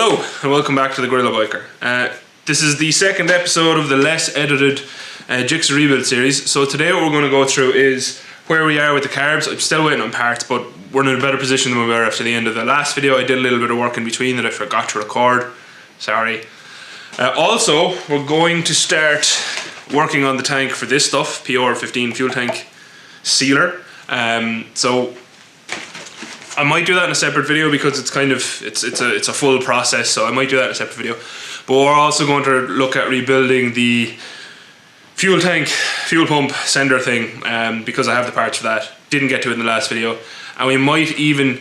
Hello and welcome back to the GorillaBiker. This is the second episode of the less edited gixxer rebuild series. So today what we're going to go through is where we are with the carbs. I'm still waiting on parts, but we're in a better position than we were after the end of the last video. I did a little bit of work in between that I forgot to record. Sorry. Also, we're going to start working on the tank for this stuff, PR15 fuel tank sealer. So I might do that in a separate video because it's kind of it's a full process, so I might do that in a separate video. But we're also going to look at rebuilding the fuel tank, fuel pump sender thing, because I have the parts for that. Didn't get to it in the last video. And we might even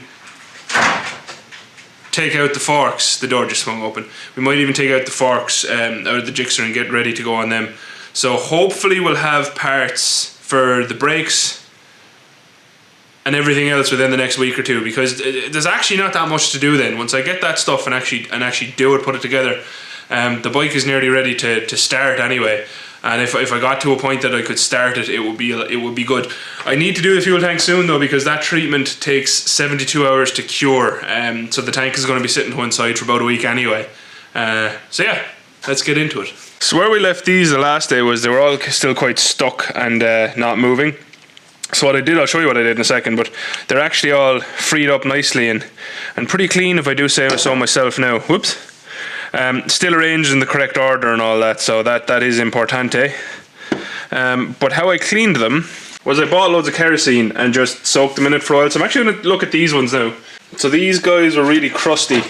take out the forks. The door just swung open. We might even take out the forks out of the gixxer and get ready to go on them. So hopefully we'll have parts for the brakes and everything else within the next week or two, because there's actually not that much to do then. Once I get that stuff and actually do it, put it together, the bike is nearly ready to start anyway. And if I got to a point that I could start it, it would be good. I need to do the fuel tank soon though, because that treatment takes 72 hours to cure. So the tank is going to be sitting to one side for about a week anyway. So yeah, let's get into it. So where we left these the last day was they were all still quite stuck and not moving. So what I did, I'll show you what I did in a second, but they're actually all freed up nicely and pretty clean, if I do say so myself now. Whoops. Still arranged in the correct order and all that, so that is importante. But how I cleaned them was I bought loads of kerosene and just soaked them in it for a while. So I'm actually going to look at these ones now. So these guys were really crusty.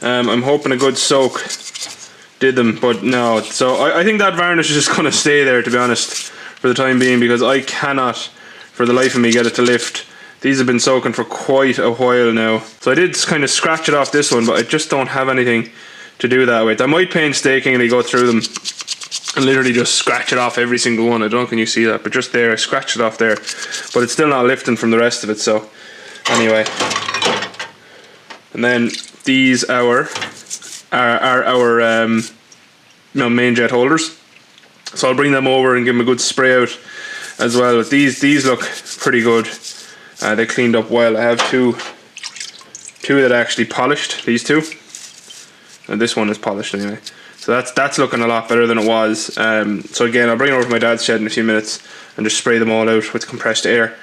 I'm hoping a good soak did them, but no. So I think that varnish is just going to stay there, to be honest, for the time being, because I cannot for the life of me get it to lift. These have been soaking for quite a while now. So I did kind of scratch it off this one, but I just don't have anything to do that with. I might painstakingly go through them and literally just scratch it off every single one. I don't know if you see that, but just there, I scratched it off there. But it's still not lifting from the rest of it, so anyway. And then these are our main jet holders. So I'll bring them over and give them a good spray out as well. But these look pretty good. They cleaned up well. I have two that I actually polished, these two. And this one is polished anyway. So that's looking a lot better than it was. So again, I'll bring it over to my dad's shed in a few minutes and just spray them all out with compressed air.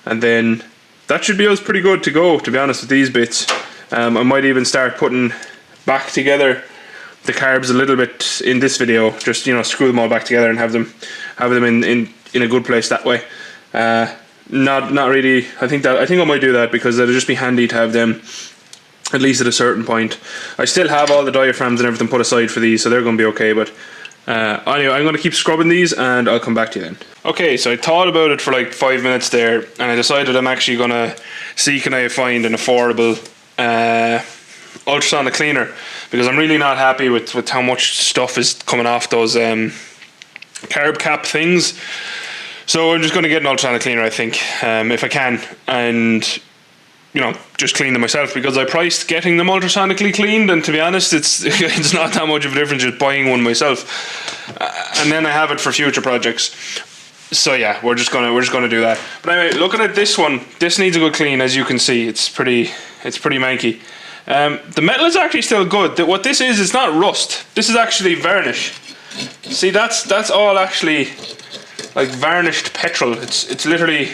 And then that should be us pretty good to go, to be honest, with these bits. I might even start putting back together the carbs a little bit in this video, just, you know, screw them all back together and have them in a good place that way. Not really. I think I might do that because it'll just be handy to have them at least at a certain point. I still have all the diaphragms and everything put aside for these, so they're going to be okay. But anyway, I'm going to keep scrubbing these and I'll come back to you then. Okay, so I thought about it for like 5 minutes there, and I decided I'm actually going to see can I find an affordable ultrasonic cleaner, because I'm really not happy with how much stuff is coming off those carb cap things. So I'm just going to get an ultrasonic cleaner, I think, if I can, and you know, just clean them myself, because I priced getting them ultrasonically cleaned, and to be honest, it's not that much of a difference just buying one myself, and then I have it for future projects. So yeah, we're just gonna do that. But anyway, looking at this one, this needs a good clean. As you can see, it's pretty manky. The metal is actually still good. What this is, it's not rust. This is actually varnish. See, that's all actually like varnished petrol. It's literally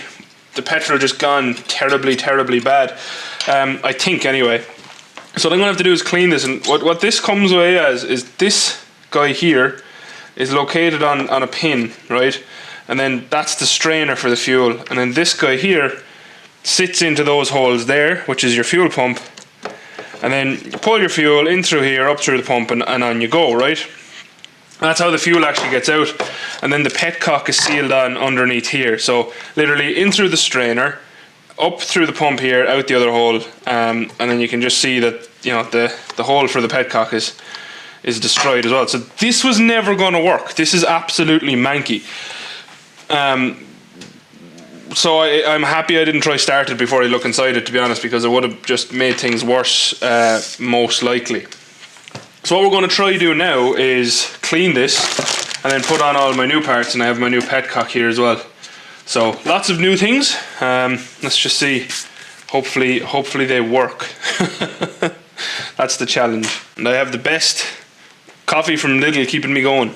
the petrol just gone terribly bad. I think anyway. So what I'm gonna have to do is clean this, and what this comes away as is this guy here is located on a pin, right? And then that's the strainer for the fuel, and then this guy here sits into those holes there, which is your fuel pump. And then you pull your fuel in through here, up through the pump, and on you go, right? That's how the fuel actually gets out. And then the petcock is sealed on underneath here. So literally in through the strainer, up through the pump here, out the other hole, and then you can just see that, you know, the hole for the petcock is destroyed as well. So this was never going to work. This is absolutely manky. So I'm happy I didn't try start it before I look inside it, to be honest, because it would have just made things worse, most likely. So what we're going to try to do now is clean this and then put on all my new parts, and I have my new petcock here as well. So lots of new things. Let's just see. Hopefully they work. That's the challenge. And I have the best coffee from Lidl keeping me going.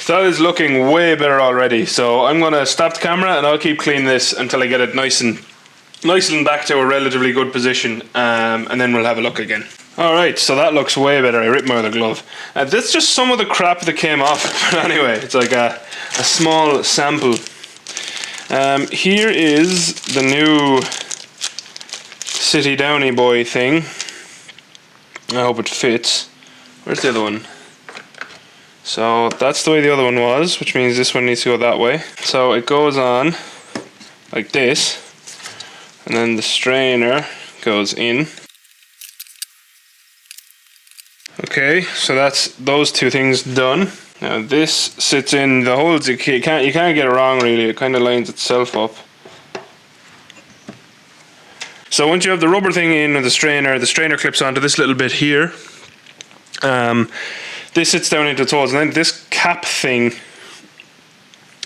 That is looking way better already, so I'm gonna stop the camera and I'll keep cleaning this until I get it nice and back to a relatively good position, and then we'll have a look again. Alright, so that looks way better. I ripped my other glove. That's just some of the crap that came off. But anyway, it's like a small sample. Here is the new City Downy Boy thing. I hope it fits. Where's the other one? So that's the way the other one was, which means this one needs to go that way. So it goes on like this, and then the strainer goes in. Okay, so that's those two things done. Now this sits in the holes. You can't get it wrong really. It kind of lines itself up. So once you have the rubber thing in with the strainer clips onto this little bit here. This sits down into its holes, and then this cap thing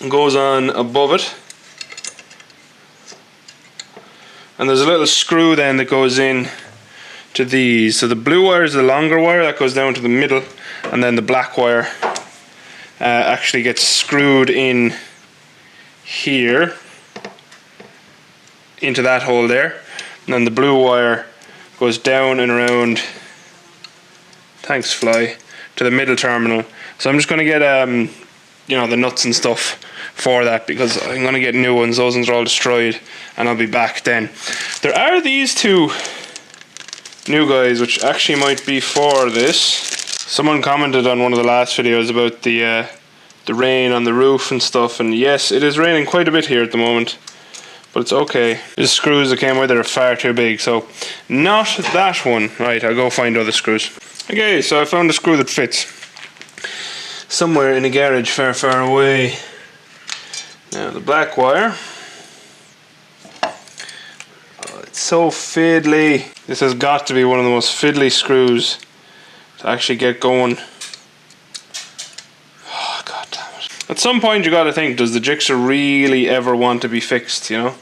goes on above it. And there's a little screw then that goes in to these. So the blue wire is the longer wire that goes down to the middle, and then the black wire actually gets screwed in here into that hole there, and then the blue wire goes down and around, thanks Fly, to the middle terminal. So I'm just going to get you know, the nuts and stuff for that, because I'm going to get new ones. Those ones are all destroyed, and I'll be back then. There are these two new guys which actually might be for this. Someone commented on one of the last videos about the rain on the roof and stuff, and yes, it is raining quite a bit here at the moment, but it's okay. The screws that came with it are far too big, so not that one. Right, I'll go find other screws. Okay, so I found a screw that fits somewhere in a garage far, far away. Now the black wire. Oh, it's so fiddly. This has got to be one of the most fiddly screws to actually get going. Oh, god damn it. At some point you gotta think, does the gixxer really ever want to be fixed, you know?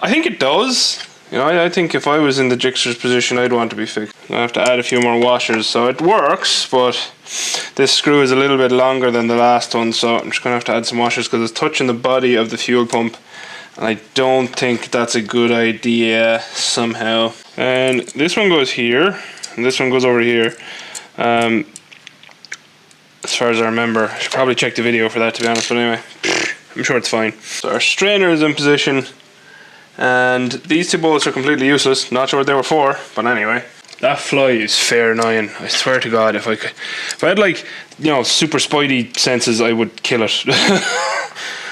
I think it does. You know, I think if I was in the gixxer's position, I'd want to be fixed. I have to add a few more washers, so it works, but this screw is a little bit longer than the last one, so I'm just going to have to add some washers because it's touching the body of the fuel pump, and I don't think that's a good idea somehow. And this one goes here, and this one goes over here. As far as I remember, I should probably check the video for that, to be honest, but anyway, I'm sure it's fine. So our strainer is in position. And these two bolts are completely useless. Not sure what they were for, but anyway. That fly is fair annoying. I swear to God, if I had like, you know, super spidey senses, I would kill it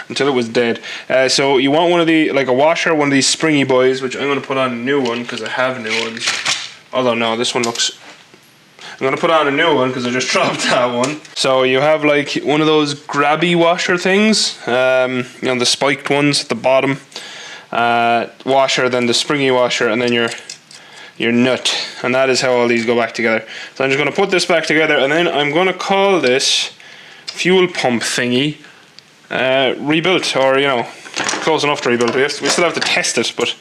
until it was dead. So you want one of the, like a washer, one of these springy boys, which I'm going to put on a new one because I have new ones. Although no, this one looks. I'm going to put on a new one because I just dropped that one. So you have like one of those grabby washer things, you know, the spiked ones at the bottom. Washer, then the springy washer, and then your nut, and that is how all these go back together. So I'm just going to put this back together, and then I'm going to call this fuel pump thingy rebuilt, or you know, close enough to rebuilt. We still have to test it, but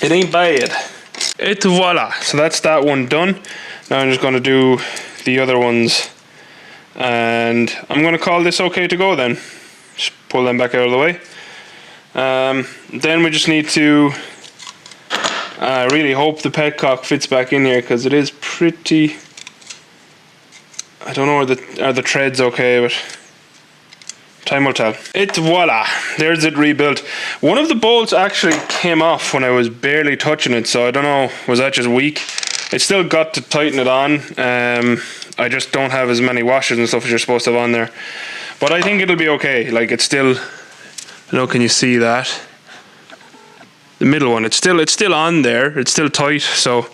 it ain't bad. Et voila! So that's that one done. Now I'm just going to do the other ones, and I'm going to call this okay to go then. Just pull them back out of the way. Then we just need to really hope the Packtalk fits back in here, because it is pretty. I don't know, are the treads okay, but time will tell. Et voila, there's it rebuilt. One of the bolts actually came off when I was barely touching it, so I don't know, was that just weak? It's still got to tighten it on. I just don't have as many washers and stuff as you're supposed to have on there, but I think it'll be okay. Like, it's still. I know, can you see that? The middle one, it's still on there, it's still tight, so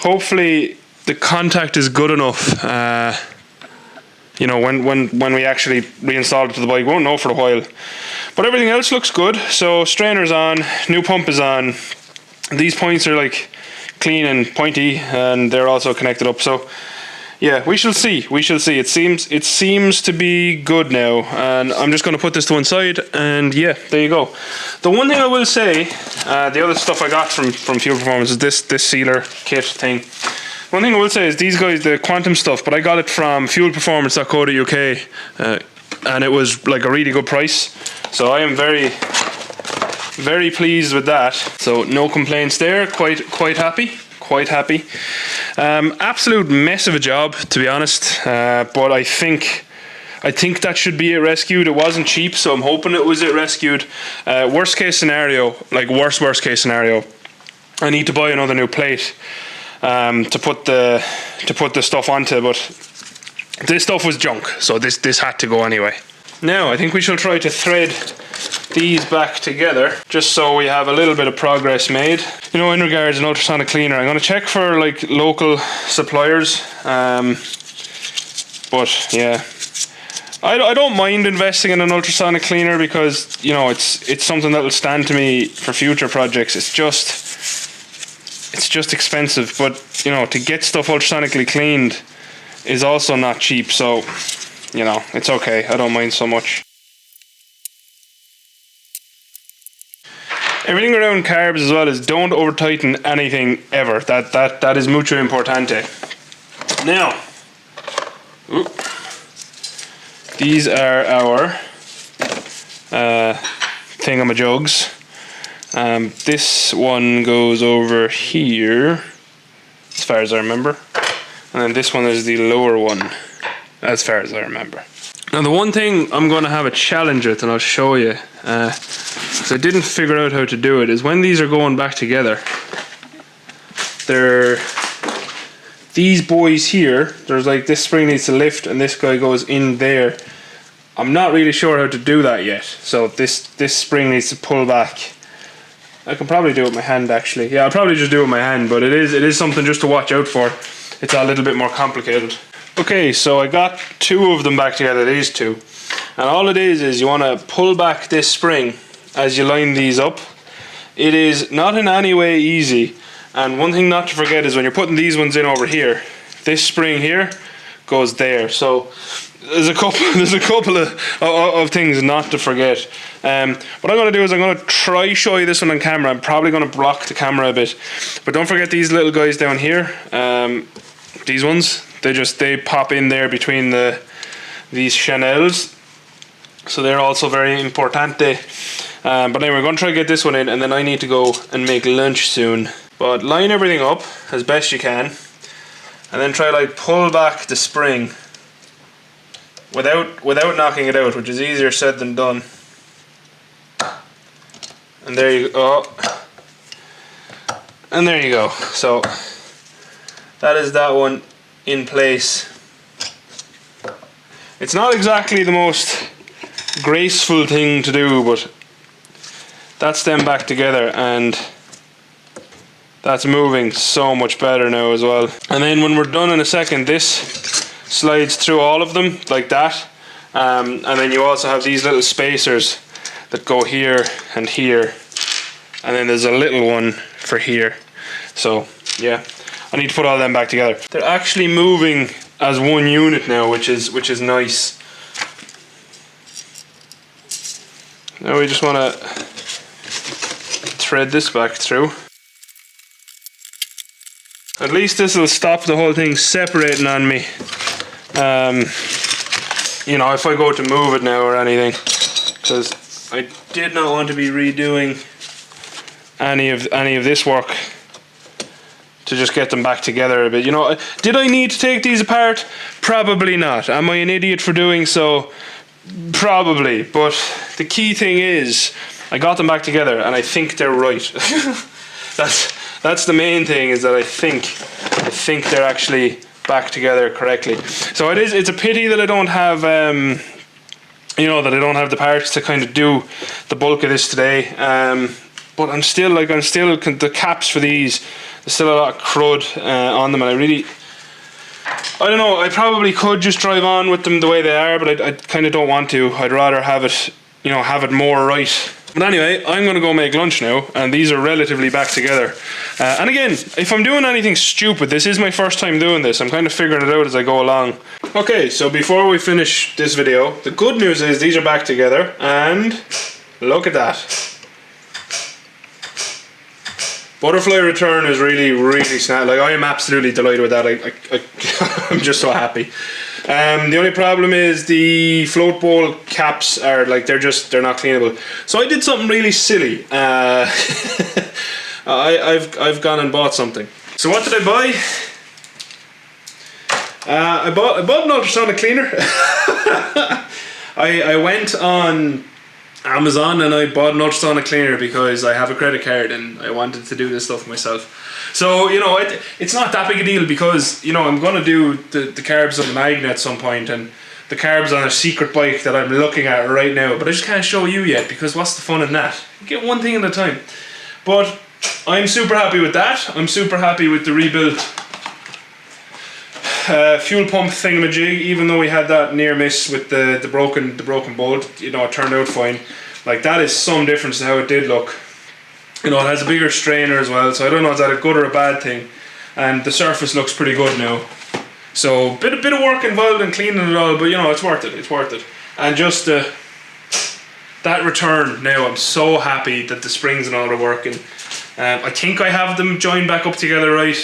hopefully the contact is good enough. You know, when we actually reinstall it to the bike, we won't know for a while. But everything else looks good. So strainer's on, new pump is on. These points are like clean and pointy, and they're also connected up. So yeah, we shall see. We shall see. It seems to be good now, and I'm just going to put this to one side. And yeah, there you go. The one thing I will say, the other stuff I got from Fuel Performance is this sealer kit thing. One thing I will say is these guys, the Quantum stuff, but I got it from fuelperformance.co.uk, and it was like a really good price. So I am very, very pleased with that. So no complaints there. Quite happy. Quite happy. Absolute mess of a job, to be honest. But I think that should be it rescued. It wasn't cheap, so I'm hoping it was it rescued. Worst case scenario, like worst case scenario, I need to buy another new plate to put the stuff onto. But this stuff was junk, so this had to go anyway. Now I think we shall try to thread these back together, just so we have a little bit of progress made. You know, in regards to an ultrasonic cleaner, I'm going to check for like local suppliers. But yeah, I don't mind investing in an ultrasonic cleaner because, you know, it's something that will stand to me for future projects. It's just expensive, but you know, to get stuff ultrasonically cleaned is also not cheap. So, you know, it's okay. I don't mind so much. Everything around carbs as well is don't over tighten anything ever. That is mucho importante. Now, these are our thingamajugs. This one goes over here, as far as I remember, and then this one is the lower one, as far as I remember. Now the one thing I'm going to have a challenge with, and I'll show you, because I didn't figure out how to do it, is when these are going back together, these boys here, there's like this spring needs to lift and this guy goes in there. I'm not really sure how to do that yet, so this spring needs to pull back. I can probably do it with my hand actually. Yeah, I'll probably just do it with my hand, but it is something just to watch out for. It's a little bit more complicated. Okay, so I got two of them back together, these two. And all it is you want to pull back this spring as you line these up. It is not in any way easy. And one thing not to forget is when you're putting these ones in over here, this spring here goes there. So there's a couple of things not to forget. What I'm going to do is I'm going to try show you this one on camera. I'm probably going to block the camera a bit. But don't forget these little guys down here. These ones, they pop in there between these Chanels. So they're also very importante. But anyway, we're going to try to get this one in, and then I need to go and make lunch soon. But line everything up as best you can, and then try like pull back the spring without knocking it out, which is easier said than done. And there you go. And there you go. So that is that one in place. It's not exactly the most graceful thing to do, but that's them back together, and that's moving so much better now as well. And then when we're done in a second, this slides through all of them like that, and then you also have these little spacers that go here and here, and then there's a little one for here. So yeah, I need to put all them back together. They're actually moving as one unit now, which is nice. Now we just want to thread this back through. At least this will stop the whole thing separating on me. You know, if I go to move it now or anything, because I did not want to be redoing any of this work to just get them back together a bit. You know, did I need to take these apart? Probably not. Am I an idiot for doing so? Probably. But the key thing is I got them back together and I think they're right. That's the main thing, is that I think they're actually back together correctly. So it's a pity that I don't have you know, that I don't have the parts to kind of do the bulk of this today. But I'm still the caps for these, there's still a lot of crud on them, and I don't know, I probably could just drive on with them the way they are, but I kind of don't want to. I'd rather have it, you know, have it more right But anyway, I'm going to go make lunch now, and these are relatively back together. And again, if I'm doing anything stupid, this is my first time doing this. I'm kind of figuring it out as I go along. Okay, so before we finish this video, the good news is these are back together, and look at that. Butterfly return is really snap. Like, I am absolutely delighted with that. I'm just so happy. The only problem is the float bowl caps are like, they're not cleanable. So I did something really silly. I've gone and bought something. So what did I buy? I bought an ultrasonic cleaner. I went on Amazon and I bought an ultrasonic cleaner because I have a credit card and I wanted to do this stuff myself. So, you know, it's not that big a deal because, you know, I'm going to do the carbs on the Magna at some point, and the carbs on a secret bike that I'm looking at right now, but I just can't show you yet because what's the fun in that? You get one thing at a time. But I'm super happy with that. I'm super happy with the rebuilt fuel pump thingamajig, even though we had that near miss with the broken bolt. You know, it turned out fine. Like, that is some difference to how it did look. You know, it has a bigger strainer as well, so I don't know, is that a good or a bad thing? And the surface looks pretty good now. So bit of work involved in cleaning it all, but you know, it's worth it. It's worth it. And just that return now, I'm so happy that the springs and all are working. I think I have them joined back up together right.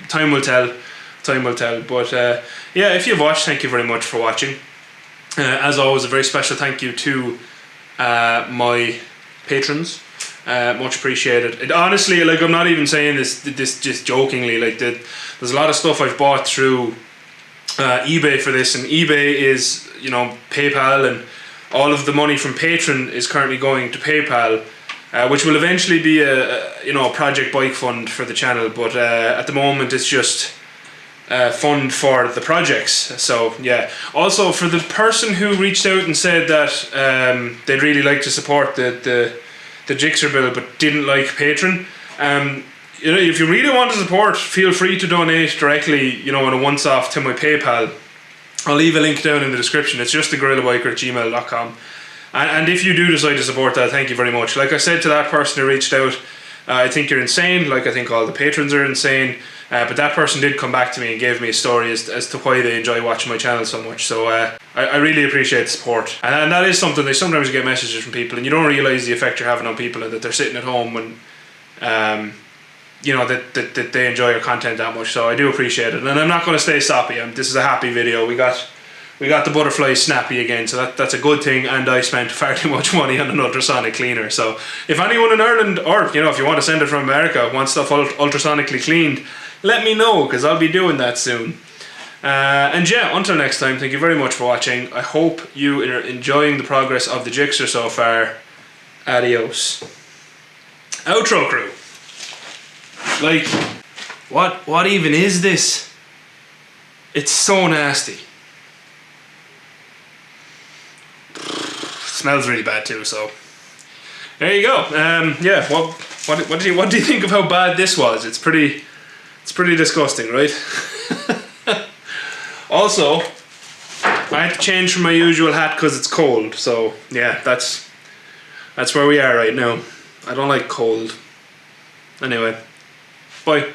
Time will tell. Time will tell. But yeah, if you've watched, thank you very much for watching. As always, a very special thank you to my patrons. Much appreciated. And honestly, like, I'm not even saying this just jokingly. Like, there's a lot of stuff I've bought through eBay for this, and eBay is, you know, PayPal, and all of the money from Patreon is currently going to PayPal, which will eventually be a project bike fund for the channel. But at the moment, it's just fund for the projects. So yeah. Also, for the person who reached out and said that they'd really like to support the gixxer build but didn't like Patreon, you know, if you really want to support, feel free to donate directly, you know, on a once-off to my PayPal. I'll leave a link down in the description. It's just the GorillaBiker@gmail.com. And if you do decide to support that, thank you very much. Like I said to that person who reached out, I think you're insane. Like, I think all the patrons are insane. But that person did come back to me and gave me a story as to why they enjoy watching my channel so much. So I really appreciate the support. And that is something, they sometimes get messages from people and you don't realise the effect you're having on people, and that they're sitting at home and you know, that they enjoy your content that much. So I do appreciate it. And I'm not going to stay soppy. This is a happy video. We got the butterfly snappy again, so that's a good thing. And I spent far too much money on an ultrasonic cleaner. So if anyone in Ireland, or you know, if you want to send it from America, wants stuff ultrasonically cleaned, let me know, because I'll be doing that soon. And yeah, until next time, thank you very much for watching. I hope you are enjoying the progress of the gixxer so far. Adios. Outro crew. Like, what even is this? It's so nasty. Smells really bad too, so there you go. Yeah, what do you think of how bad this was? It's pretty disgusting, right? Also, I had to change from my usual hat because it's cold. So yeah, that's where we are right now. I don't like cold. Anyway, bye.